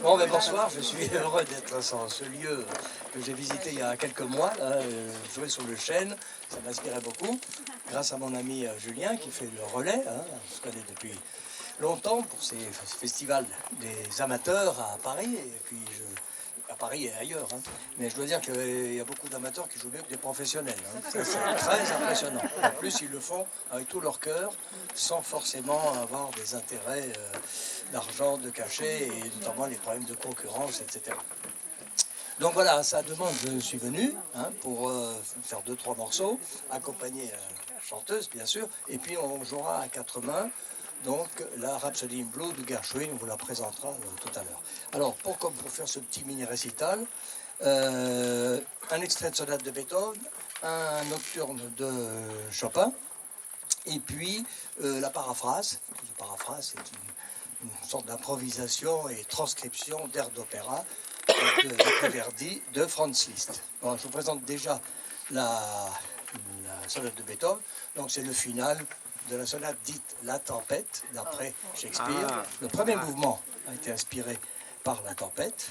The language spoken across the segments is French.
Bon, ben bonsoir, je suis heureux d'être dans ce lieu que j'ai visité il y a quelques mois, là, jouer sur le chêne, ça m'inspirait beaucoup, grâce à mon ami Julien qui fait le relais, hein, on se connaît depuis longtemps pour ces festivals des amateurs à Paris, et puis à Paris et ailleurs, hein. Mais je dois dire qu'il y a beaucoup d'amateurs qui jouent mieux que des professionnels, hein. Ça, c'est très impressionnant. En plus, ils le font avec tout leur cœur, sans forcément avoir des intérêts d'argent, de cachet, et notamment les problèmes de concurrence, etc. Donc voilà, à sa demande, je suis venu, hein, pour faire 2-3 morceaux, accompagner la chanteuse, bien sûr, et puis on jouera à 4 mains. Donc la Rhapsody in Blue de Gershwin, on vous la présentera tout à l'heure. Alors, pour faire ce petit mini-récital, un extrait de sonate de Beethoven, un nocturne de Chopin, et puis la paraphrase. La paraphrase, c'est une sorte d'improvisation et transcription d'airs d'opéra de Verdi de Franz Liszt. Bon, je vous présente déjà la sonate de Beethoven. Donc c'est le final de la sonate dite La Tempête, d'après Shakespeare. Le premier mouvement a été inspiré par La Tempête,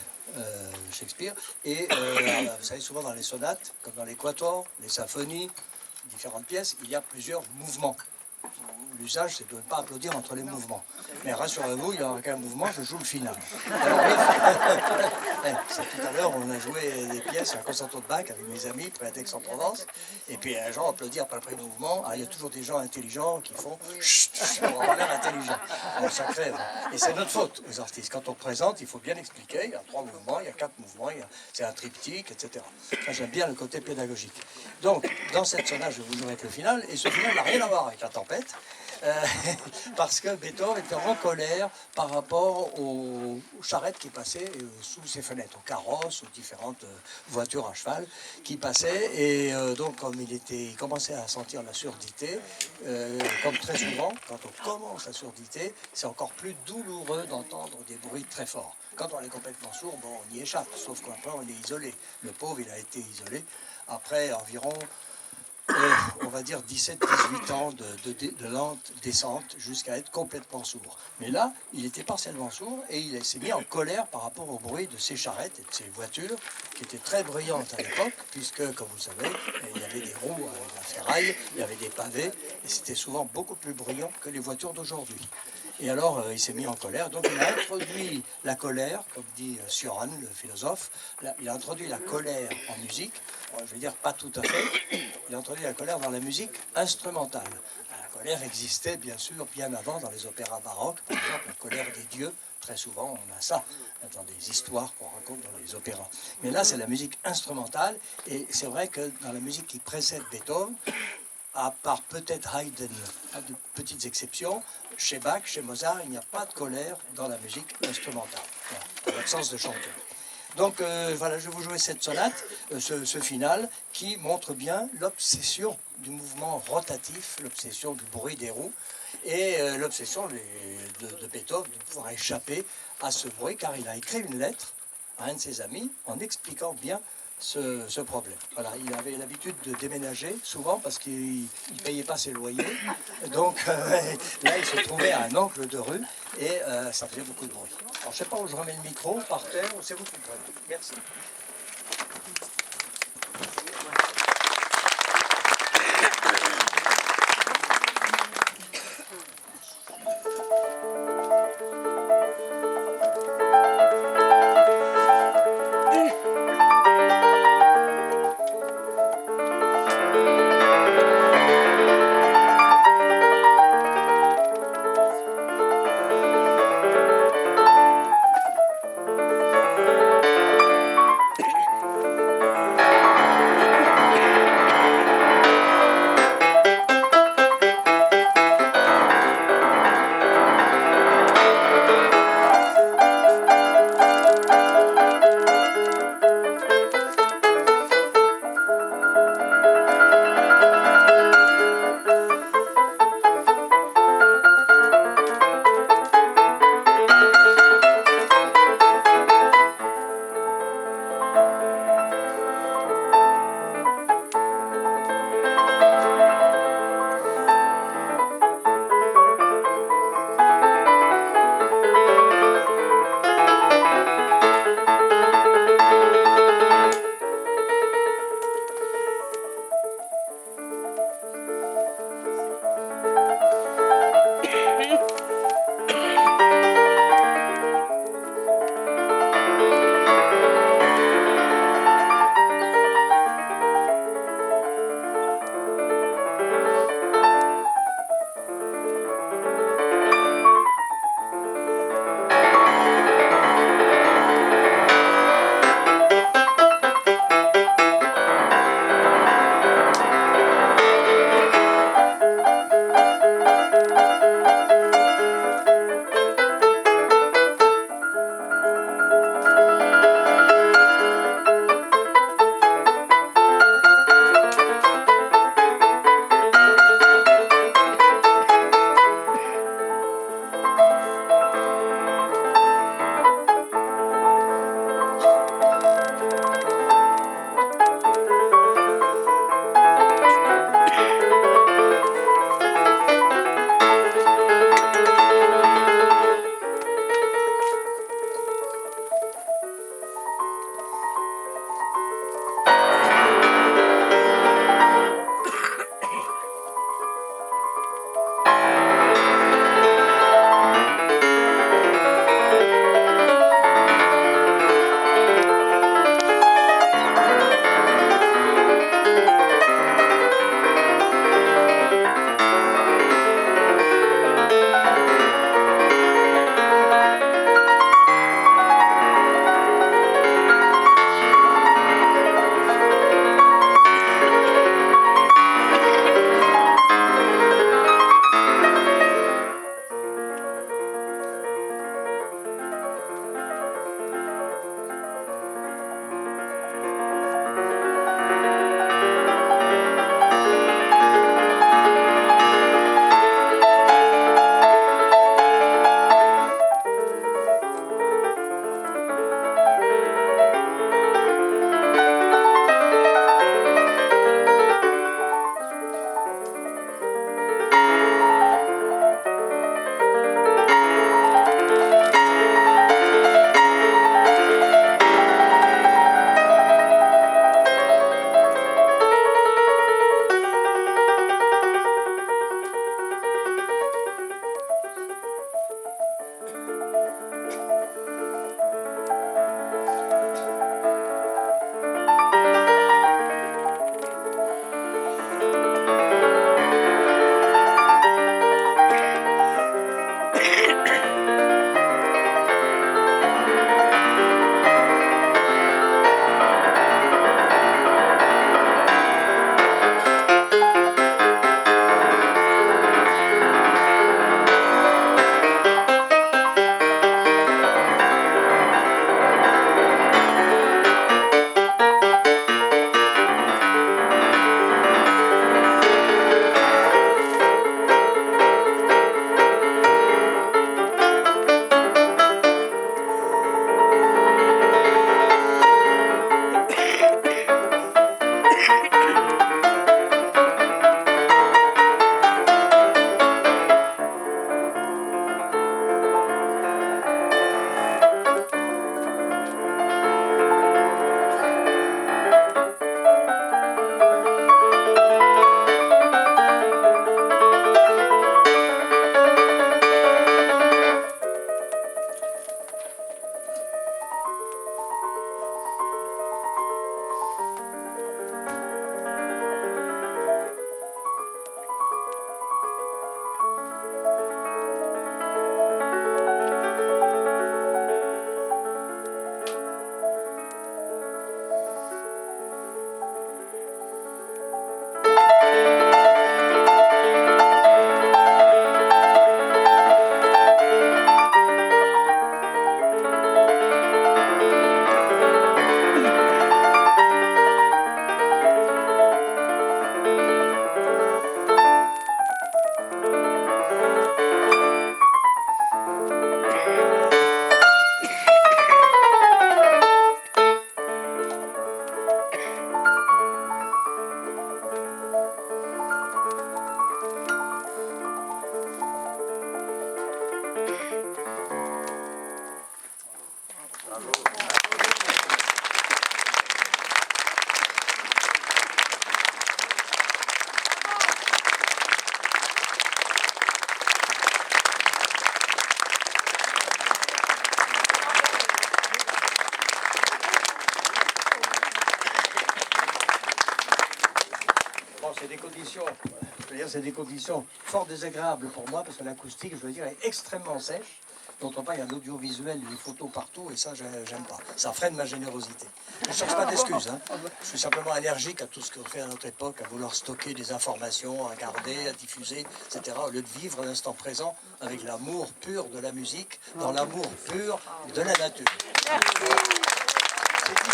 Shakespeare. Et vous savez, souvent dans les sonates, comme dans les quatuors, les symphonies, différentes pièces, il y a plusieurs mouvements. L'usage, c'est de ne pas applaudir entre les mouvements. Mais rassurez-vous, il n'y aura qu'un mouvement, je joue le final. Alors, tout à l'heure, on a joué des pièces, un concerto de Bach avec mes amis, près d'Aix-en-Provence. Et puis, un genre applaudit après le mouvement. Alors, il y a toujours des gens intelligents qui font chut, pour avoir l'air intelligent. Alors, ça crève. Et c'est notre faute aux artistes. Quand on présente, il faut bien expliquer. Il y a 3 mouvements, il y a 4 mouvements, c'est un triptyque, etc. Enfin, j'aime bien le côté pédagogique. Donc, dans cette sonate, je vous jouerai le final. Et ce final n'a rien à voir avec La Tempête. Parce que Beethoven était en colère par rapport aux charrettes qui passaient sous ses fenêtres, aux carrosses, aux différentes voitures à cheval qui passaient. Et donc, comme il commençait à sentir la surdité, comme très souvent, quand on commence la surdité, c'est encore plus douloureux d'entendre des bruits très forts. Quand on est complètement sourd, bon, on y échappe, sauf qu'après, on est isolé. Le pauvre, il a été isolé après environ on va dire 17-18 ans de lente descente jusqu'à être complètement sourd. Mais là, il était partiellement sourd et il s'est mis en colère par rapport au bruit de ces charrettes et de ces voitures qui étaient très brillantes à l'époque, puisque, comme vous savez, il y avait des roues à la ferraille, il y avait des pavés, et c'était souvent beaucoup plus brillant que les voitures d'aujourd'hui. Et alors, il s'est mis en colère. Donc, il a introduit la colère, comme dit Cioran, le philosophe. Il a introduit la colère en musique. Je vais dire pas tout à fait. Il a introduit la colère dans la musique instrumentale. La colère existait, bien sûr, bien avant dans les opéras baroques. Par exemple, la colère des dieux. Très souvent, on a ça dans des histoires qu'on raconte dans les opéras. Mais là, c'est la musique instrumentale. Et c'est vrai que dans la musique qui précède Beethoven, à part peut-être Haydn, à de petites exceptions, chez Bach, chez Mozart, il n'y a pas de colère dans la musique instrumentale, voilà, en l'absence de chanteur. Donc voilà, je vais vous jouer cette sonate, ce final, qui montre bien l'obsession du mouvement rotatif, l'obsession du bruit des roues, et l'obsession de Beethoven de pouvoir échapper à ce bruit, car il a écrit une lettre à un de ses amis en expliquant bien ce problème. Voilà, il avait l'habitude de déménager souvent parce qu'il ne payait pas ses loyers. Donc là, il se trouvait à un angle de rue et ça faisait beaucoup de bruit. Alors, je ne sais pas où je remets le micro, par terre, ou c'est vous qui le prenez. Merci. c'est des conditions, je veux dire, c'est des conditions fort désagréables pour moi, parce que l'acoustique, je veux dire, est extrêmement sèche. D'autre part, il y a l'audiovisuel, des photos partout, et ça, j'aime pas. Ça freine ma générosité. Je ne cherche pas d'excuses. Hein. Je suis simplement allergique à tout ce qu'on fait à notre époque, à vouloir stocker des informations, à garder, à diffuser, etc., au lieu de vivre l'instant présent avec l'amour pur de la musique, dans l'amour pur de la nature. C'est dit.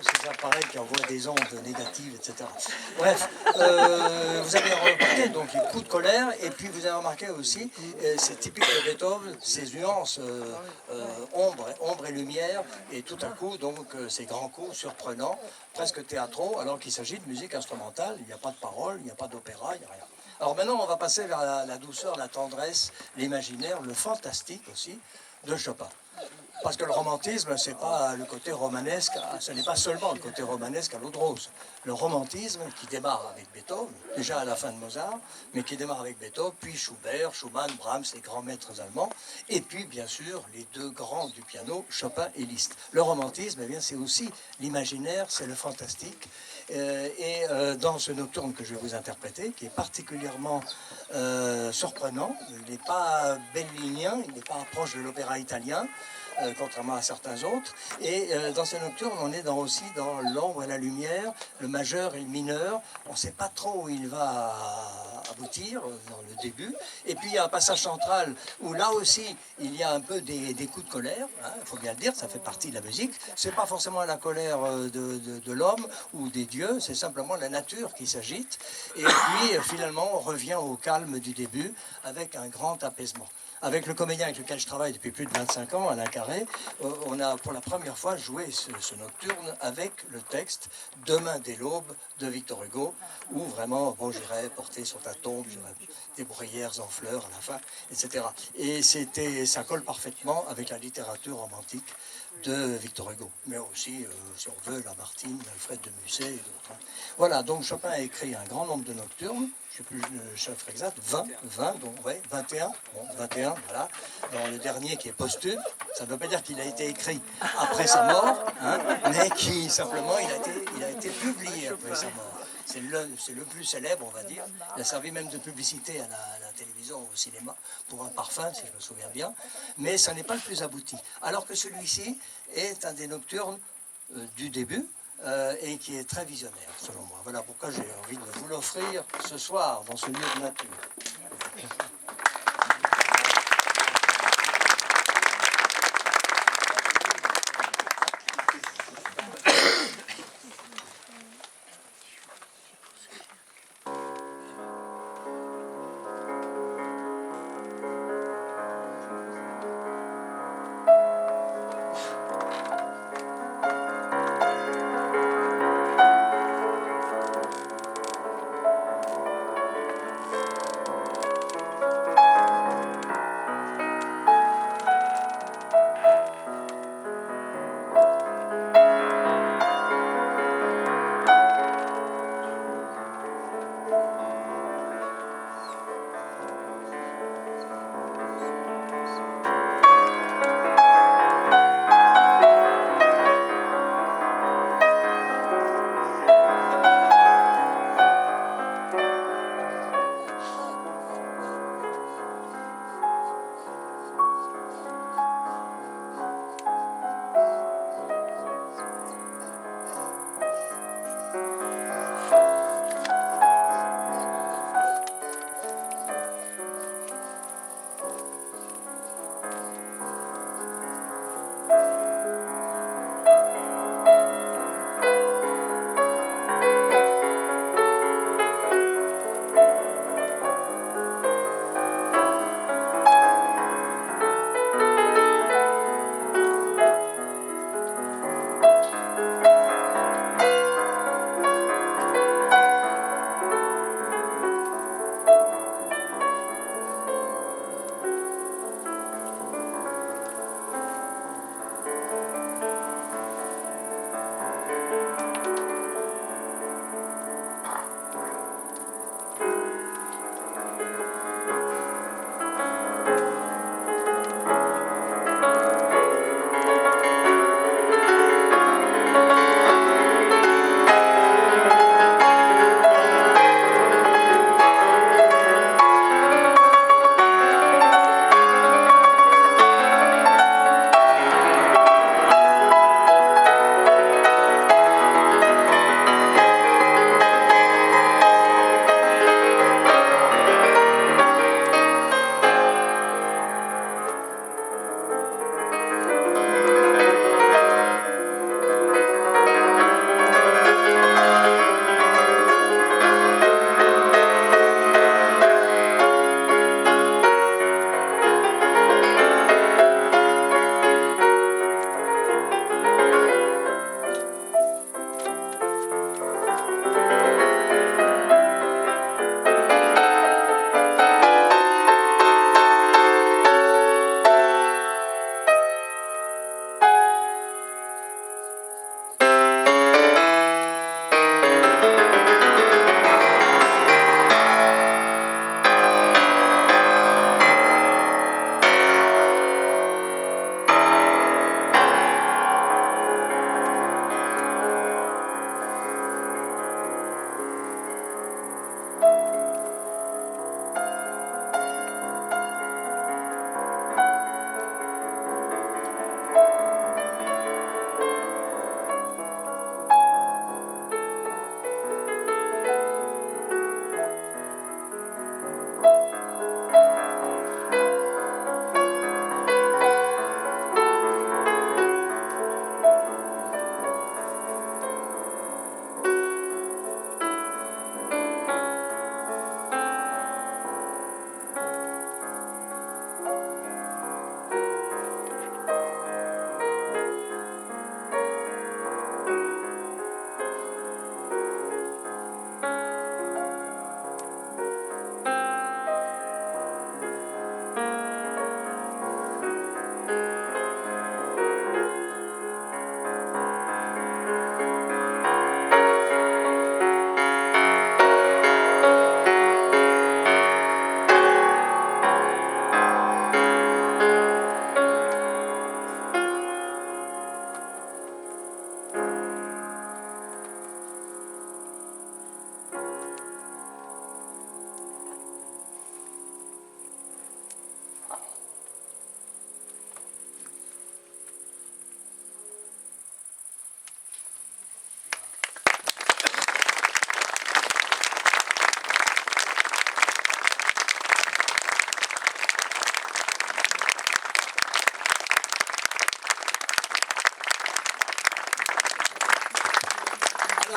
Ces appareils qui envoient des ondes négatives, etc. Bref, vous avez remarqué donc les coups de colère, et puis vous avez remarqué aussi, c'est typique de Beethoven, ces nuances ombre et lumière, et tout à coup donc ces grands coups surprenants, presque théâtraux, alors qu'il s'agit de musique instrumentale, il n'y a pas de parole, il n'y a pas d'opéra, il n'y a rien. Alors maintenant on va passer vers la douceur, la tendresse, l'imaginaire, le fantastique aussi de Chopin. Parce que le romantisme, c'est pas le côté romanesque, ce n'est pas seulement le côté romanesque à l'eau de rose. Le romantisme qui démarre avec Beethoven, déjà à la fin de Mozart, mais qui démarre avec Beethoven, puis Schubert, Schumann, Brahms, les grands maîtres allemands, et puis bien sûr les deux grands du piano, Chopin et Liszt. Le romantisme, eh bien, c'est aussi l'imaginaire, c'est le fantastique. Dans ce nocturne que je vais vous interpréter, qui est particulièrement surprenant, il n'est pas bellinien, il n'est pas proche de l'opéra italien, contrairement à certains autres. Et dans ces nocturnes, on est aussi dans l'ombre et la lumière, le majeur et le mineur. On ne sait pas trop où il va aboutir dans le début. Et puis il y a un passage central où là aussi, il y a un peu des coups de colère. Hein, il faut bien le dire, ça fait partie de la musique. Ce n'est pas forcément la colère de l'homme ou des dieux, c'est simplement la nature qui s'agite. Et puis finalement, on revient au calme du début avec un grand apaisement. Avec le comédien avec lequel je travaille depuis plus de 25 ans, Alain Carré, on a pour la première fois joué ce nocturne avec le texte « Demain dès l'aube » de Victor Hugo, où vraiment, bon, j'irai porter sur ta tombe, j'irai des bruyères en fleurs à la fin, etc. Et ça colle parfaitement avec la littérature romantique de Victor Hugo, mais aussi, si on veut, Lamartine, Alfred de Musset et d'autres. Voilà, donc Chopin a écrit un grand nombre de nocturnes, je ne sais plus le chiffre exact, 20, donc ouais, 21, bon, 21, voilà, dans le dernier qui est posthume. Ça ne veut pas dire qu'il a été écrit après sa mort, hein, mais qui simplement il a été publié après sa mort. C'est le plus célèbre, on va dire. Il a servi même de publicité à la télévision, au cinéma, pour un parfum, si je me souviens bien. Mais ça n'est pas le plus abouti. Alors que celui-ci est un des nocturnes du début, et qui est très visionnaire, selon moi. Voilà pourquoi j'ai envie de vous l'offrir ce soir, dans ce lieu de nature.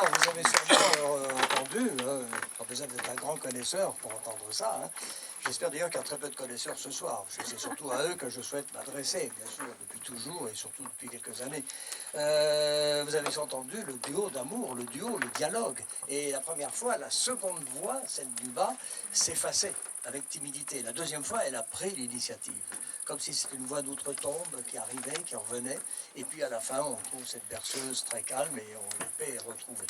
Alors, vous avez sûrement entendu, pas besoin d'être un grand connaisseur pour entendre ça. Hein. J'espère d'ailleurs qu'il y a très peu de connaisseurs ce soir, parce que c'est surtout à eux que je souhaite m'adresser, bien sûr, depuis toujours et surtout depuis quelques années. Vous avez entendu le duo d'amour, le duo, le dialogue. Et la première fois, la seconde voix, celle du bas, s'effaçait avec timidité. La deuxième fois, elle a pris l'initiative, comme si c'était une voix d'outre-tombe qui arrivait, qui revenait. Et puis à la fin, on trouve cette berceuse très calme et la paix est retrouvée.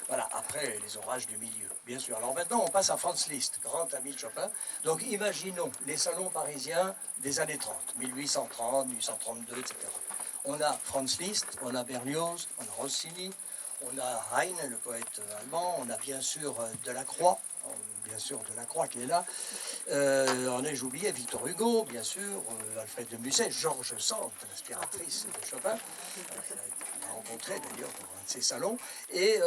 Voilà, après les orages du milieu, bien sûr. Alors maintenant, on passe à Franz Liszt, grand ami de Chopin. Donc imaginons les salons parisiens des années 30, 1830, 1832, etc. On a Franz Liszt, on a Berlioz, on a Rossini, on a Heine, le poète allemand, on a bien sûr Delacroix, bien sûr Delacroix qui est là. On a, j'oubliais, Victor Hugo, bien sûr, Alfred de Musset, Georges Sand, l'inspiratrice de Chopin. On l'a rencontré d'ailleurs dans un de ses salons. Et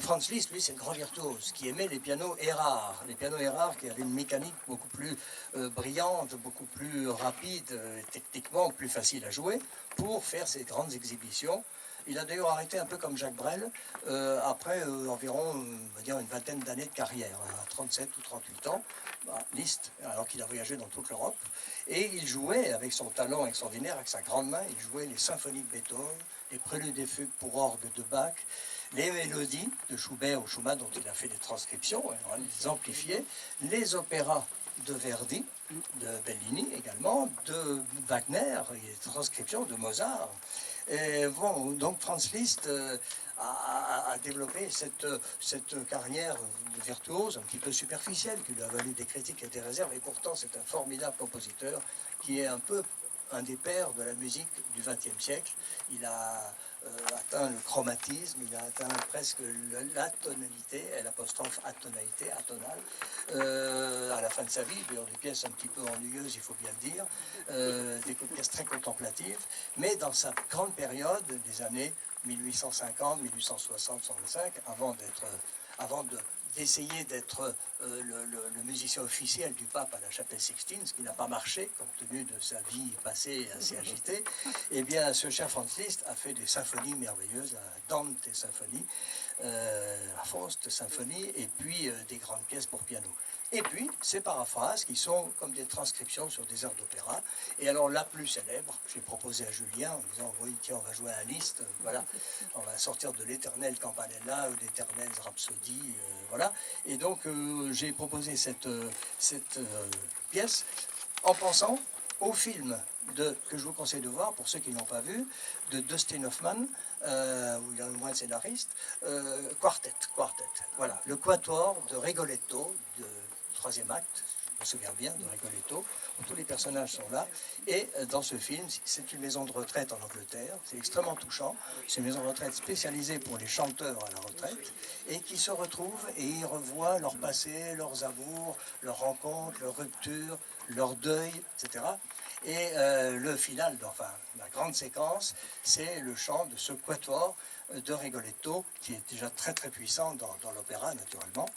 Franz Liszt, lui, c'est le grand virtuose qui aimait les pianos Erard. Les pianos Erard qui avaient une mécanique beaucoup plus brillante, beaucoup plus rapide, techniquement plus facile à jouer, pour faire ces grandes exhibitions. Il a d'ailleurs arrêté un peu comme Jacques Brel, après environ on va dire une vingtaine d'années de carrière, à 37 ou 38 ans, Liszt, alors qu'il a voyagé dans toute l'Europe. Et il jouait avec son talent extraordinaire, avec sa grande main, il jouait les symphonies de Beethoven, les préludes et fugues pour orgue de Bach, les mélodies de Schubert ou Schumann dont il a fait des transcriptions, hein, les amplifiés, les opéras de Verdi, de Bellini également, de Wagner, et les transcriptions de Mozart. Et bon, donc Franz Liszt a développé cette carrière de virtuose un petit peu superficielle qui lui a valu des critiques et des réserves, et pourtant c'est un formidable compositeur qui est un peu un des pères de la musique du XXe siècle. Il a atteint le chromatisme, il a atteint presque l'atonalité, l'apostrophe atonalité, atonale, à la fin de sa vie, d'ailleurs des pièces un petit peu ennuyeuses, il faut bien le dire, des pièces très contemplatives, mais dans sa grande période des années 1850, 1860, 65, avant d'essayer d'être le musicien officiel du pape à la chapelle Sixtine, ce qui n'a pas marché, compte tenu de sa vie passée assez agitée, eh bien, ce cher Franz Liszt a fait des symphonies merveilleuses, la Dante symphonie, la Faust symphonie, et puis des grandes pièces pour piano. Et puis, ces paraphrases qui sont comme des transcriptions sur des airs d'opéra. Et alors, la plus célèbre, j'ai proposé à Julien en disant, oui, tiens, on va jouer à un Liszt, voilà, on va sortir de l'éternel Campanella ou d'éternelles Rhapsodies, voilà. Et donc, j'ai proposé cette pièce en pensant au film que je vous conseille de voir, pour ceux qui ne l'ont pas vu, de Dustin Hoffman, où il y a le moins de scénaristes, Quartet, voilà, le quatuor de Rigoletto, de troisième acte, je me souviens bien, de Rigoletto, où tous les personnages sont là, et dans ce film, c'est une maison de retraite en Angleterre, c'est extrêmement touchant, c'est une maison de retraite spécialisée pour les chanteurs à la retraite, et qui se retrouvent et ils revoient leur passé, leurs amours, leurs rencontres, leurs ruptures, leur deuil, etc. Et le final, enfin la grande séquence, c'est le chant de ce quatuor de Rigoletto, qui est déjà très très puissant dans l'opéra naturellement.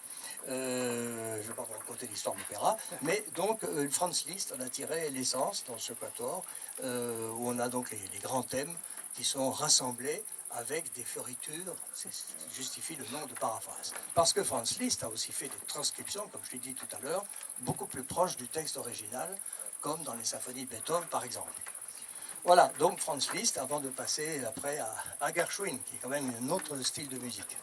Je ne vais pas vous raconter l'histoire de l'opéra, mais donc Franz Liszt en a tiré l'essence dans ce quatuor, où on a donc les grands thèmes qui sont rassemblés avec des fioritures, c'est ce qui justifie le nom de paraphrase. Parce que Franz Liszt a aussi fait des transcriptions, comme je l'ai dit tout à l'heure, beaucoup plus proches du texte original, comme dans les symphonies de Beethoven par exemple. Voilà, donc Franz Liszt, avant de passer après à Gershwin, qui est quand même un autre style de musique.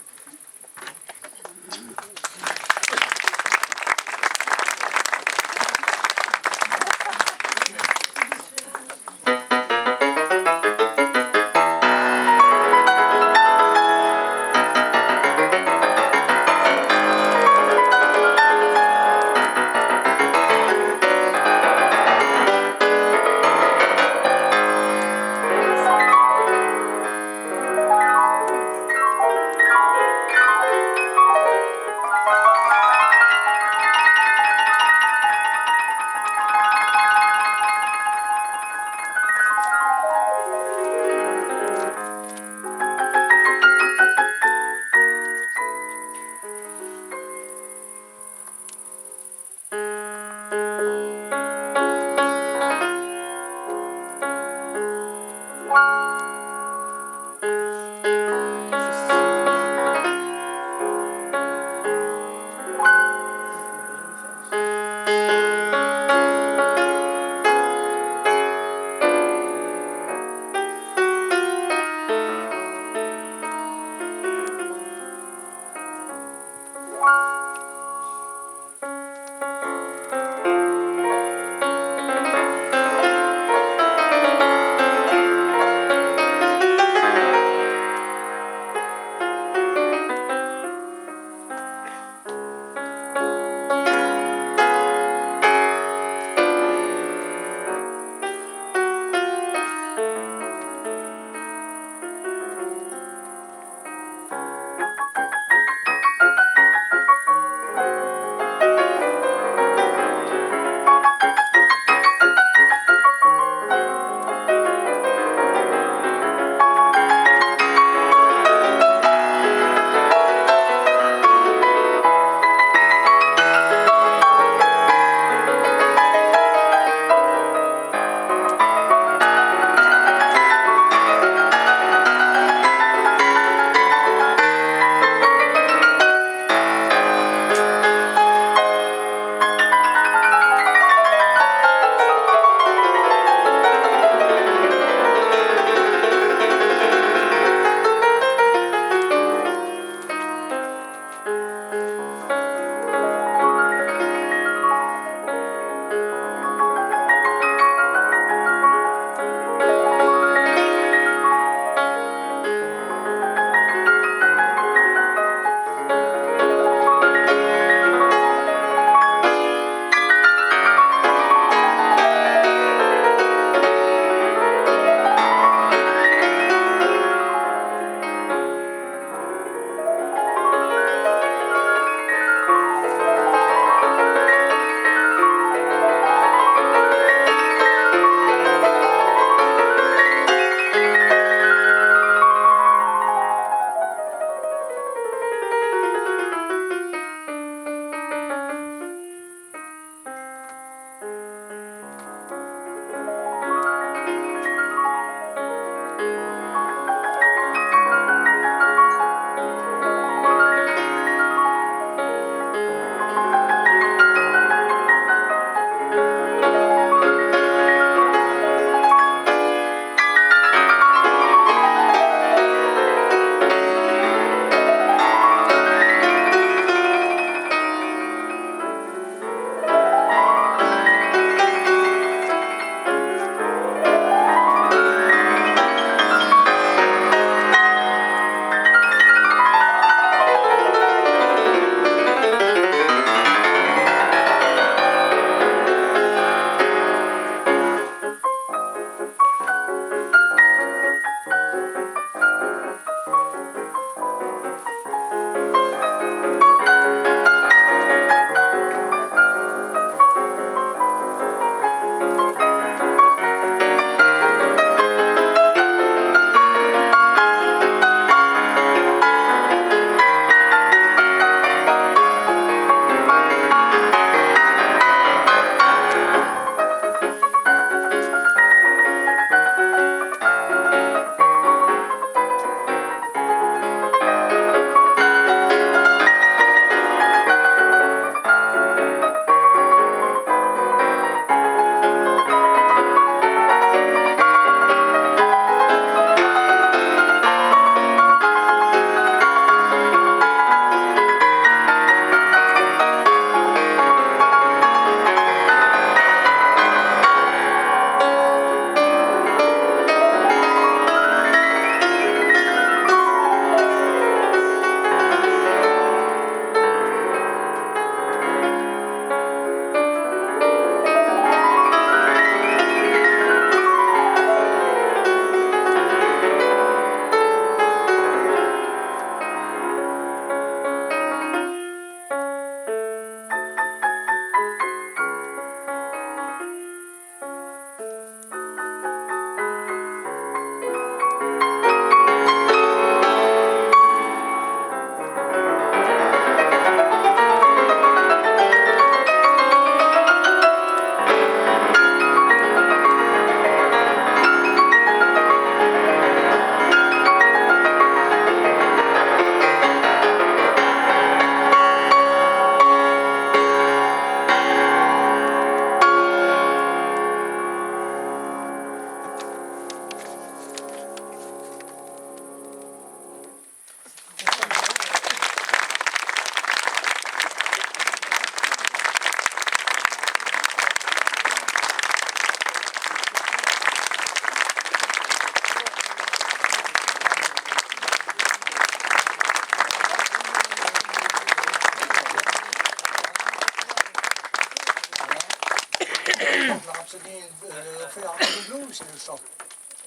c'est le chant.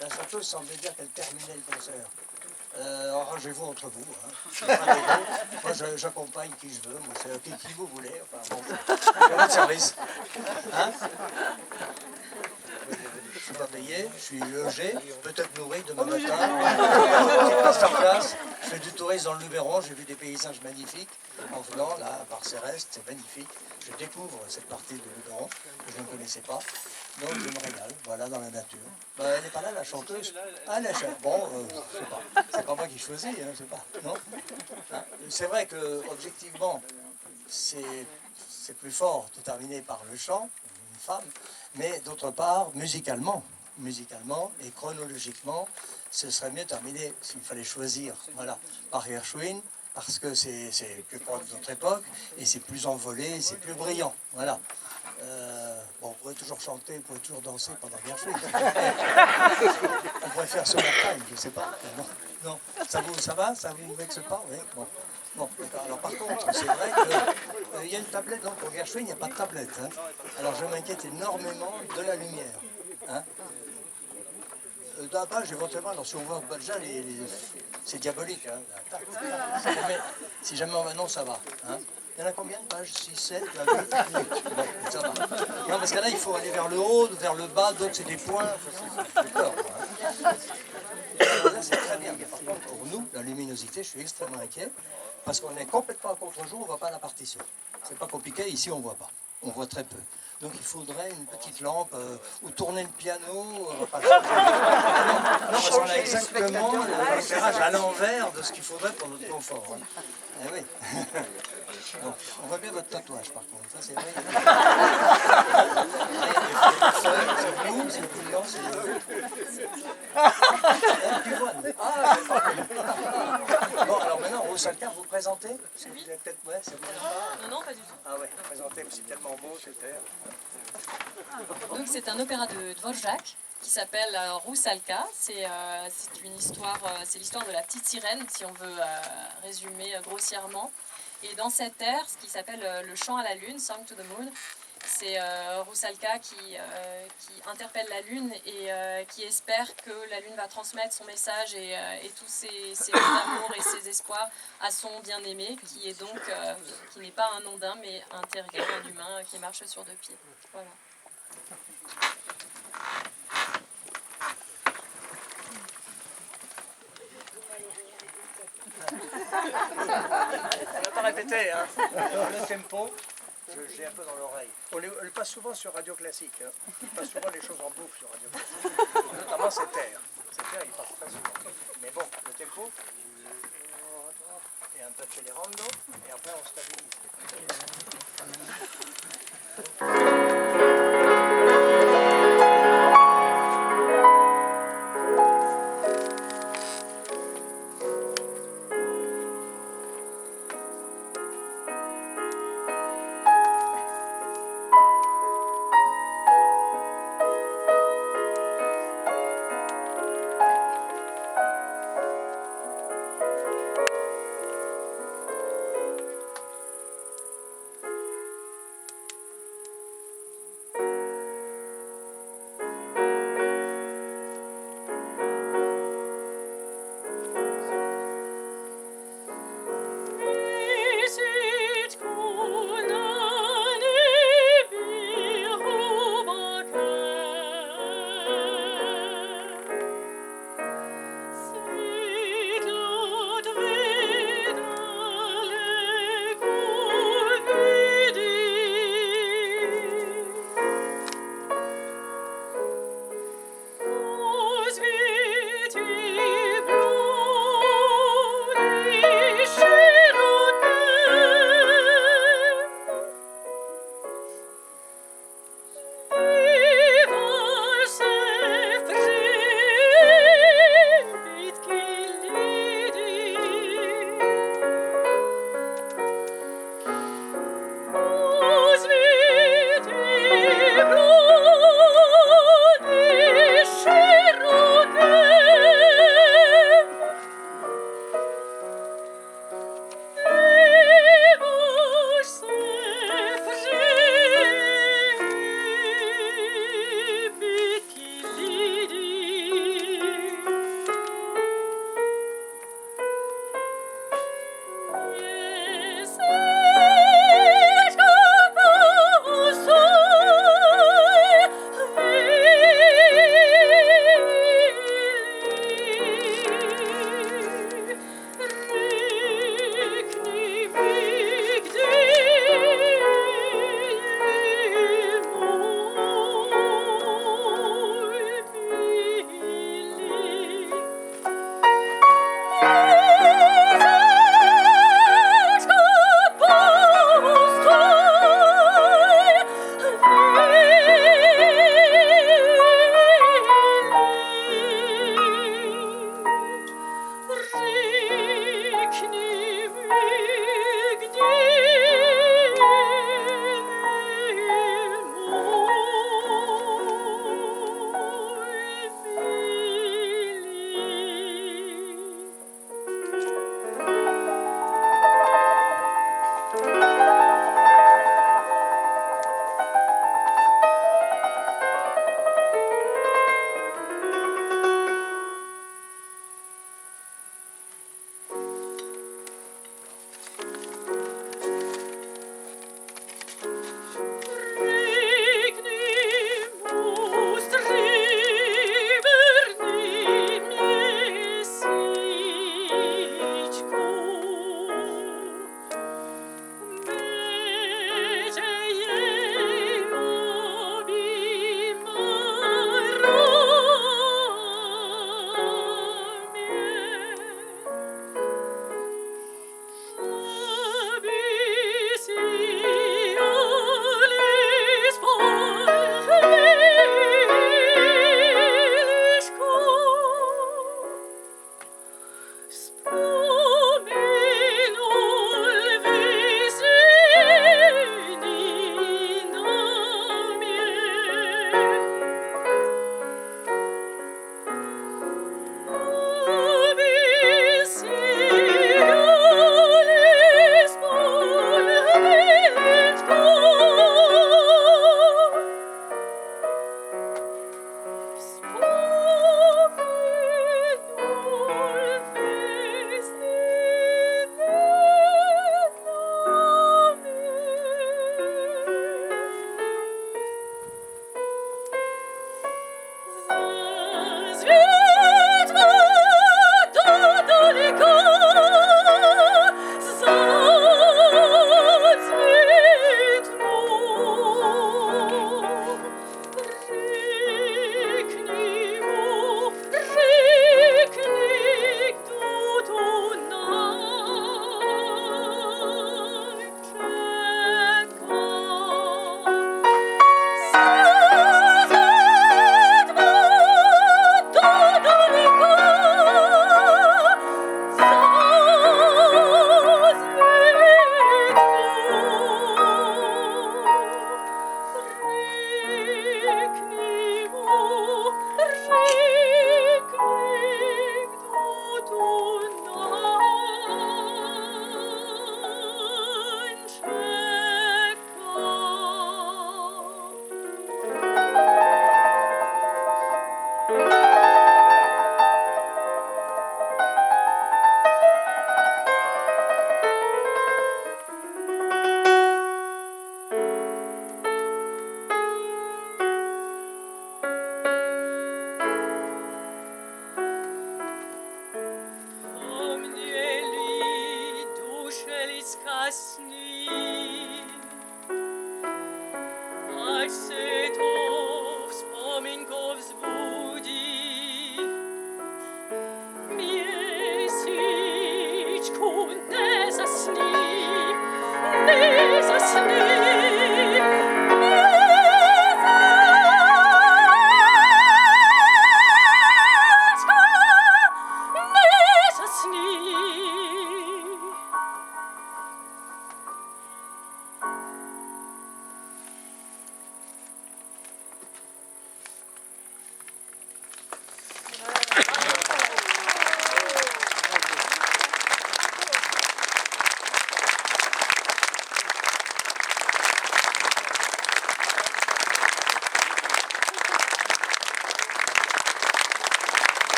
La chanteuse semblait dire qu'elle terminait le concert. Arrangez-vous entre vous. Hein. Moi, j'accompagne qui je veux. Moi, c'est qui vous voulez. Enfin, bon, c'est à votre service. Hein, je ne suis pas payé, je suis logé, peut-être nourri demain matin. Masterclass, je fais du tourisme dans le Luberon, j'ai vu des paysages magnifiques en venant là, par Céreste, c'est magnifique. Je découvre cette partie de Luberon que je ne connaissais pas. Donc je me régale, voilà, dans la nature. Ben, elle n'est pas là, la chanteuse. Ah, la chanteuse. Bon, je sais pas. C'est pas moi qui choisis, hein, je sais pas. Non, hein. C'est vrai que, objectivement, c'est plus fort de terminer par le chant, une femme, mais d'autre part, musicalement et chronologiquement, ce serait mieux terminé s'il fallait choisir, voilà, par Gershwin, parce que c'est plus proche de notre époque, et c'est plus envolé, c'est plus brillant, voilà. Bon, on pourrait toujours chanter, on pourrait toujours danser pendant Gershwin. On pourrait faire Summertime, je ne sais pas. Non, non. Ça va? Ça vous vexe pas? Oui. Bon. Bon, d'accord. Alors par contre, c'est vrai qu'il y a une tablette, donc pour Gershwin, il n'y a pas de tablette. Hein. Alors je m'inquiète énormément de la lumière. Hein. Dans la page, éventuellement, alors si on voit déjà, c'est diabolique. Hein. Si jamais on va, non, ça va. Hein. Il y en a combien de pages? 6, 7, 8, 8. Bon, ça va. Non, parce que là, il faut aller vers le haut, vers le bas, d'autres, c'est des points. J'ai peur. Hein. Là, c'est très bien. Mais par contre, pour nous, la luminosité, je suis extrêmement inquiet, parce qu'on est complètement à contre-jour, on ne voit pas la partition. C'est pas compliqué, ici, on ne voit pas. On voit très peu. Donc il faudrait une petite lampe ou tourner le piano. Non, parce qu'on a exactement l'éclairage à l'envers de ce qu'il faudrait pour notre confort. Hein. Eh oui. Bon, on voit bien votre tatouage par contre. Ça c'est vrai. C'est vous, c'est le client, c'est bon, alors maintenant, Roussalka, vous présentez? Oui. Peut-être, ouais, ça vous pas? Non, pas du tout. Ah ouais, présentez, c'est tellement beau, c'était. Donc c'est un opéra de Dvorak qui s'appelle Roussalka. C'est une histoire, c'est l'histoire de la petite sirène, si on veut résumer grossièrement. Et dans cette ère, ce qui s'appelle le chant à la lune, Song to the Moon, c'est Roussalka qui interpelle la lune et qui espère que la lune va transmettre son message et tous ses mots d'amour et ses espoirs à son bien-aimé, qui est donc qui n'est pas un ondin mais un terrien, un humain qui marche sur deux pieds. Voilà. On n'a pas répété, hein. Le tempo, j'ai un peu dans l'oreille. On le passe souvent sur Radio Classique. Hein. On passe souvent les choses en boucle sur Radio Classique. Notamment cette terre. Cette terre, il passe très souvent. Mais bon, le tempo, et un peu accelerando, et après on stabilise.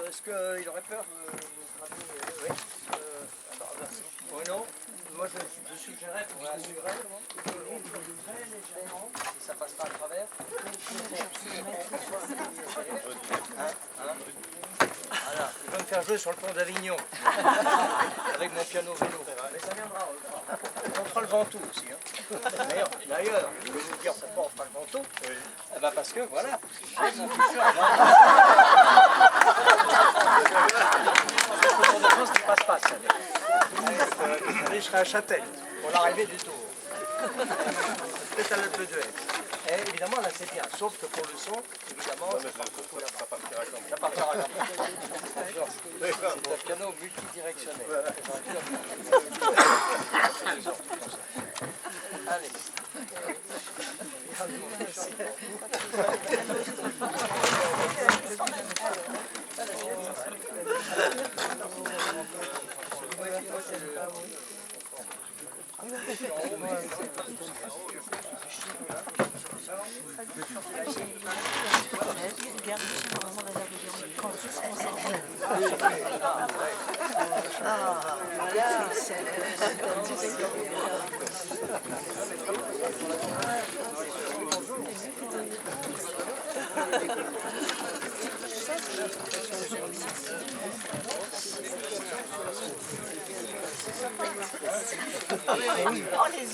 Est-ce qu'il aurait peur oui. Bruno, moi je suggérais pour rassurer qu'on bouge très légèrement, si ça passe pas à travers. Voilà, il va me faire jouer sur le pont d'Avignon avec mon piano vélo. Mais ça viendra, on fera le Ventoux aussi. Hein. D'ailleurs, je vais vous dire pourquoi on fera le Ventoux. Eh ben parce que voilà. Le Tour de France ne passe pas cette année. Je serai à Châtel pour l'arrivée du Tour. C'est à l'Alpe d'Huez. Et évidemment, là c'est bien, sauf que pour le son, évidemment, ça partira comme ça. C'est un piano multidirectionnel. Allez.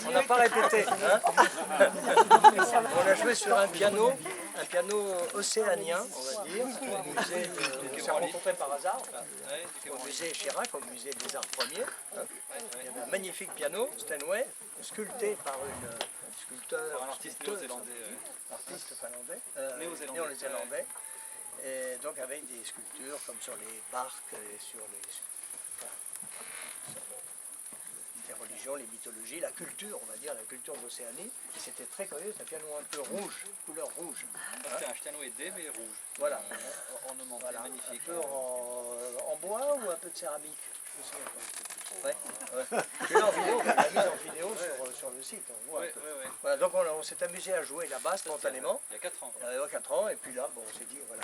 On n'a pas répété. Hein. On a joué sur un piano océanien, on va dire, au musée qu'on s'est rencontré par hasard, au musée Chirac, au musée des Arts Premiers. Hein. Il y avait un magnifique piano, Steinway, sculpté par un artiste finlandais, néo-zélandais, et donc avec des sculptures comme sur les barques et sur les religions, les mythologies, la culture, on va dire, la culture d'Océanie. Et c'était très curieux, c'est un piano un peu rouge, couleur rouge. C'est un piano aidé mais rouge. Voilà. Ornementé, Voilà. magnifique. Un peu en bois ou un peu de céramique. Ouais. Tu l'as en vidéo, on l'a mis en vidéo sur le site. On voit un peu. Voilà, donc on s'est amusé à jouer là-bas spontanément. Il y a 4 ans. Il y a 4 ans, et puis là, bon, on s'est dit, voilà.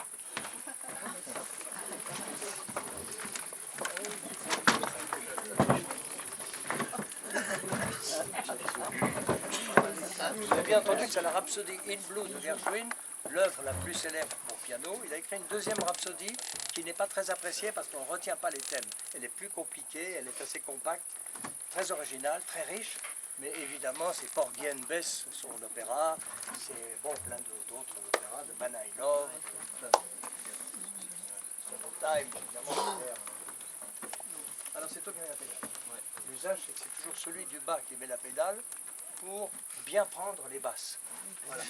Vous avez bien entendu que c'est la Rhapsody in Blue de Gershwin, l'œuvre la plus célèbre pour piano. Il a écrit une deuxième Rhapsody qui n'est pas très appréciée parce qu'on ne retient pas les thèmes. Elle est plus compliquée, elle est assez compacte, très originale, très riche, mais évidemment c'est Porgy and Bess sur l'opéra, c'est bon, plein d'autres opéras, de Banaïlov, de Time, évidemment. Alors c'est toi qui mets la pédale. L'usage, c'est que c'est toujours celui du bas qui met la pédale pour bien prendre les basses. Voilà.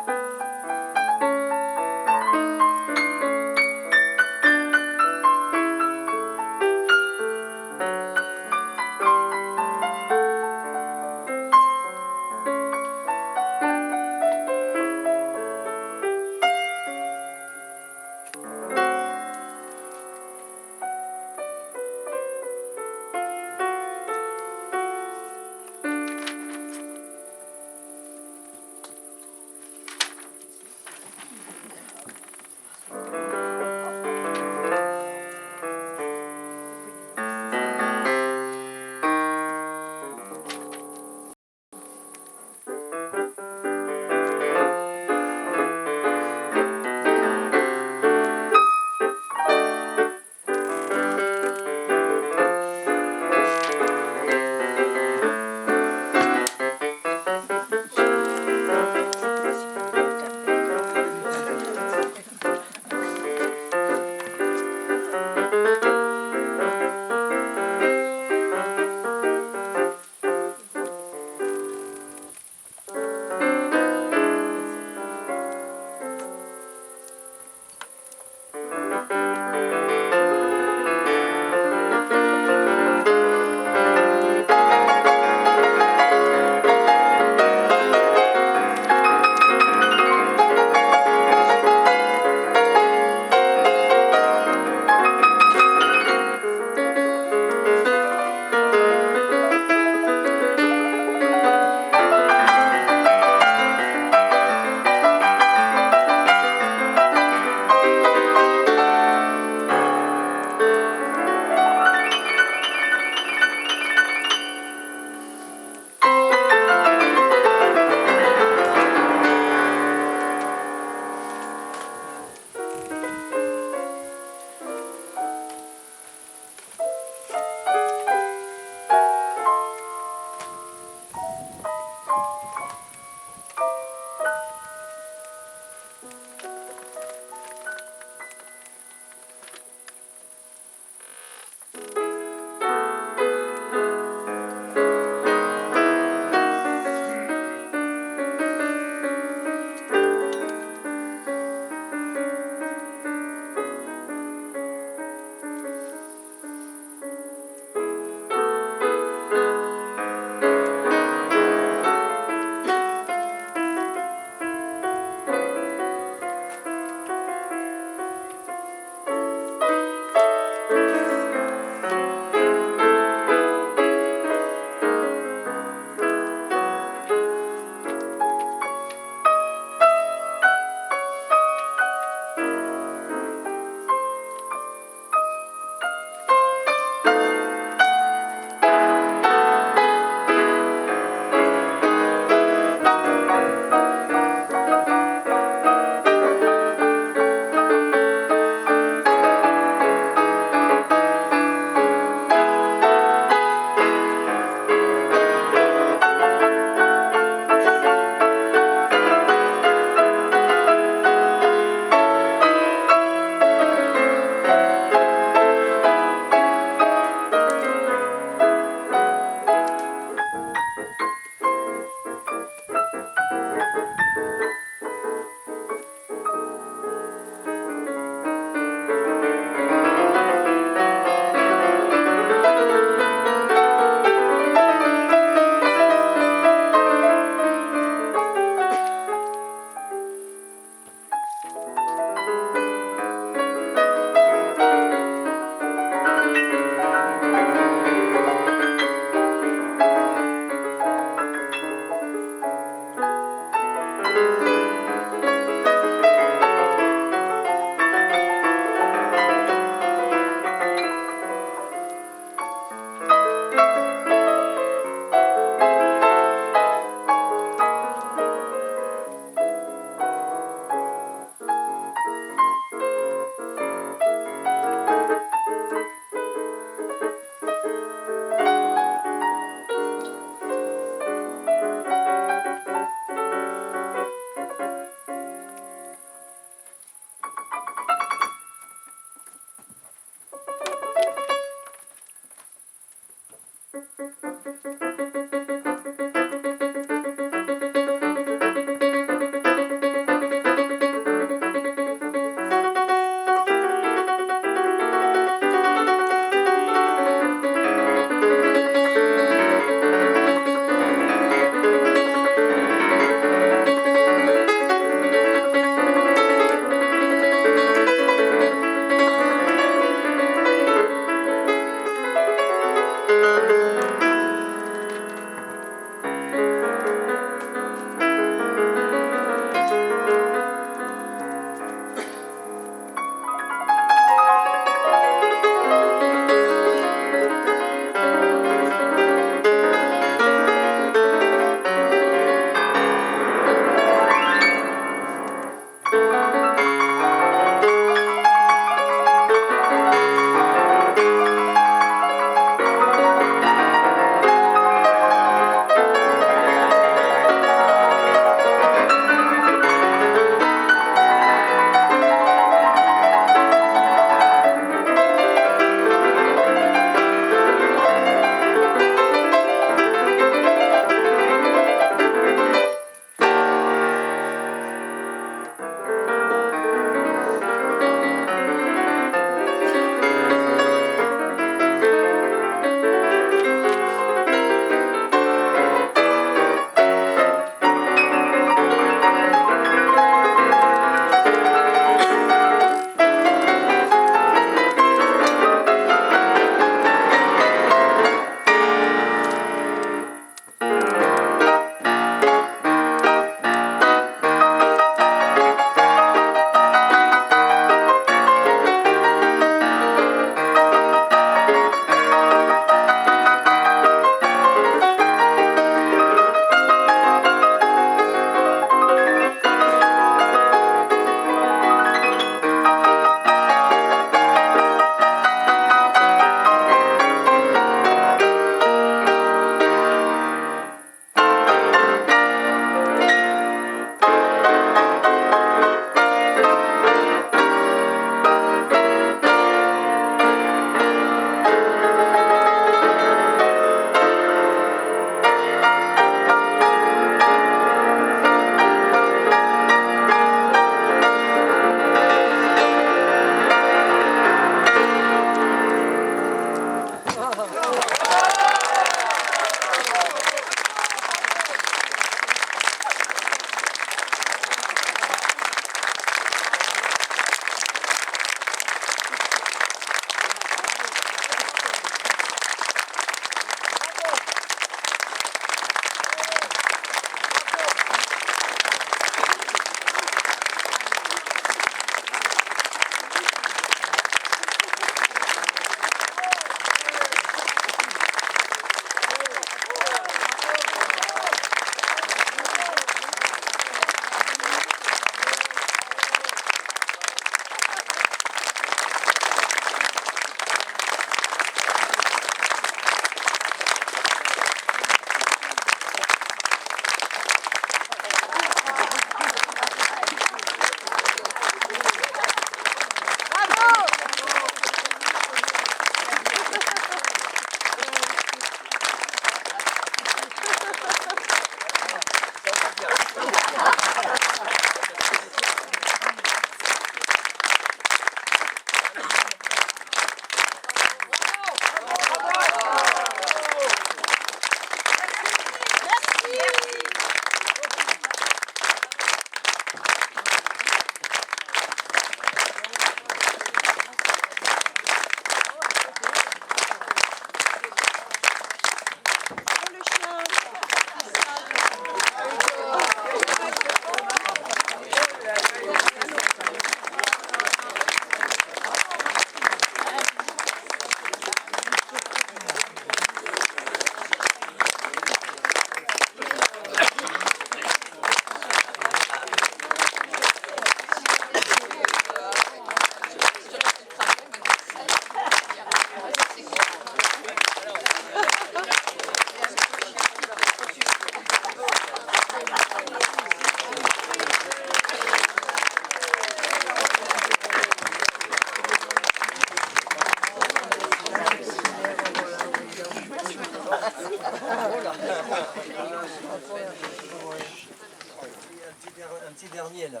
dernier là.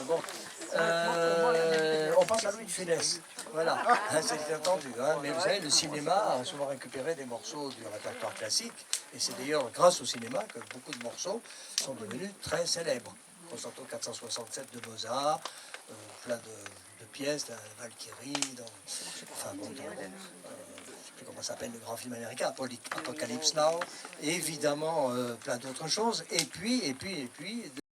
Bon. On passe à Louis de Funès. Voilà, c'est entendu. Hein. Mais vous savez, le cinéma a souvent récupéré des morceaux du répertoire classique. Et c'est d'ailleurs grâce au cinéma que beaucoup de morceaux sont devenus très célèbres. Concerto 467 de Mozart, plein de pièces, la Valkyrie, enfin bon, je ne sais plus comment ça s'appelle le grand film américain, Apocalypse Now, et évidemment plein d'autres choses. Et puis